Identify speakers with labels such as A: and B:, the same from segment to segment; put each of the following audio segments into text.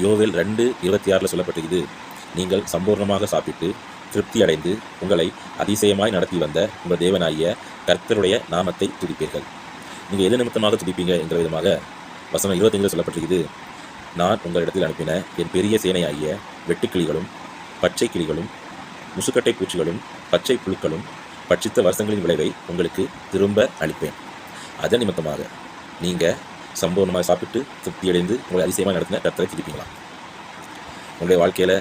A: யோவேல் 2:26 சொல்லப்பட்டிருக்குது, நீங்கள் சம்பூர்ணமாக சாப்பிட்டு திருப்தி அடைந்து உங்களை அதிசயமாய் நடத்தி வந்த உங்கள் தேவனாகிய கர்த்தருடைய நாமத்தை துதிப்பீர்கள். நீங்கள் எது நிமித்தமாக துதிப்பீங்க என்ற விதமாக வசனம் 25 சொல்லப்பட்டிருக்குது, நான் உங்களிடத்தில் அனுப்பின என் பெரிய சேனையாகிய வெட்டுக்கிளிகளும் பச்சை கிளிகளும் முசுக்கட்டை பூச்சிகளும் பச்சை புழுக்களும் பட்சித்த வருஷங்களின் விளைவை உங்களுக்கு திரும்ப அளிப்பேன். அதன் நிமித்தமாக நீங்கள் சம்பூர்ணமாக சாப்பிட்டு திருப்தியடைந்து உங்களை அதிசயமாக நடத்தின கர்த்தரை துதிப்பீங்களா? உங்களுடைய வாழ்க்கையில்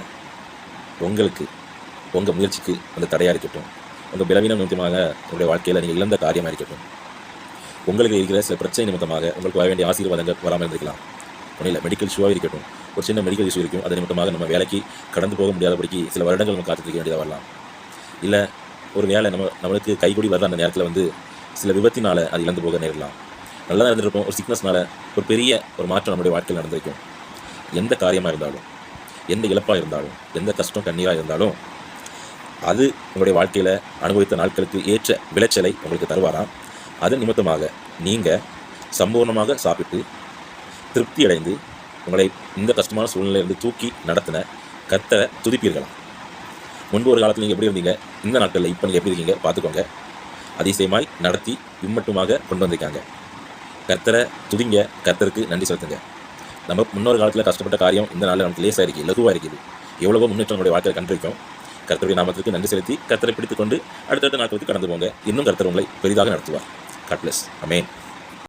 A: உங்களுக்கு உங்கள் முயற்சிக்கு அந்த தடையாக இருக்கட்டும், உங்கள் பலவீனம் நிமித்தமாக உங்களுடைய வாழ்க்கையில் நீங்கள் இழந்த காரியமாக இருக்கட்டும், உங்களுக்கு இருக்கிற சில பிரச்சனை நிமித்தமாக உங்களுக்கு வர வேண்டிய ஆசீர்வாதங்கள் வராமல் இருந்திருக்கலாம். ஒன்றும் இல்லை, மெடிக்கல் இஷ்யூவாக இருக்கட்டும், ஒரு சின்ன மெடிக்கல் இஷ்யூ இருக்கும், அது நிமித்தமாக நம்ம வேலைக்கு கடந்து போக முடியாதபடிக்கு சில வருடங்கள் நம்ம காத்துக்க வேண்டியதாக வரலாம். இல்லை ஒரு வேலை நம்மளுக்கு கைகூடி வர்ற அந்த நேரத்தில் சில விபத்தினால் அது இழந்து போக நேரலாம். நல்லா தான் இருந்திருக்கும், ஒரு சிக்னஸ்னால் ஒரு பெரிய ஒரு மாற்றம் நம்முடைய வாழ்க்கையில் நடந்திருக்கும். எந்த காரியமாக இருந்தாலும், எந்த இழப்பாக இருந்தாலும், எந்த கஷ்டம் கண்ணீராக இருந்தாலும் அது உங்களுடைய வாழ்க்கையில் அனுபவித்த நாட்களுக்கு ஏற்ற விளைச்சலை உங்களுக்கு தருவாராம். அதன் நிமித்தமாக நீங்கள் சம்பூர்ணமாக சாப்பிட்டு திருப்தி அடைந்து உங்களை இந்த கஷ்டமான சூழ்நிலையிலிருந்து தூக்கி நடத்தின கர்த்தரை துதிப்பீர்களாம். முன்பு ஒரு காலத்தில் நீங்கள் எப்படி இருந்தீங்க, இந்த நாட்களில் இப்போ நீங்கள் எப்படி இருக்கீங்க பார்த்துக்கோங்க. அதிசயமாய் நடத்தி இம்மட்டுமாக கொண்டு வந்திருக்காங்க. கர்த்தரை துதிங்க, கர்த்தருக்கு நன்றி செலுத்துங்க. நம்ம முன்னொரு காலத்தில் கஷ்டப்பட்ட காரியம் இந்த நாளில் நமக்கு லேசாக இருக்குது, லகுவாக இருக்குது. எவ்வளவோ முன்னேற்றம் நம்முடைய வாழ்க்கையில் கண்டிருக்கோம். கர்த்தருடைய நாமத்திற்கு நன்றி செலுத்தி கர்த்தரை பிடித்துக்கொண்டு அடுத்தடுத்த நாட்களுக்கு கடந்து போங்க. இன்னும் கர்த்தர் உங்களை பெரிதாக நடத்துவார். God bless. ஆமென்.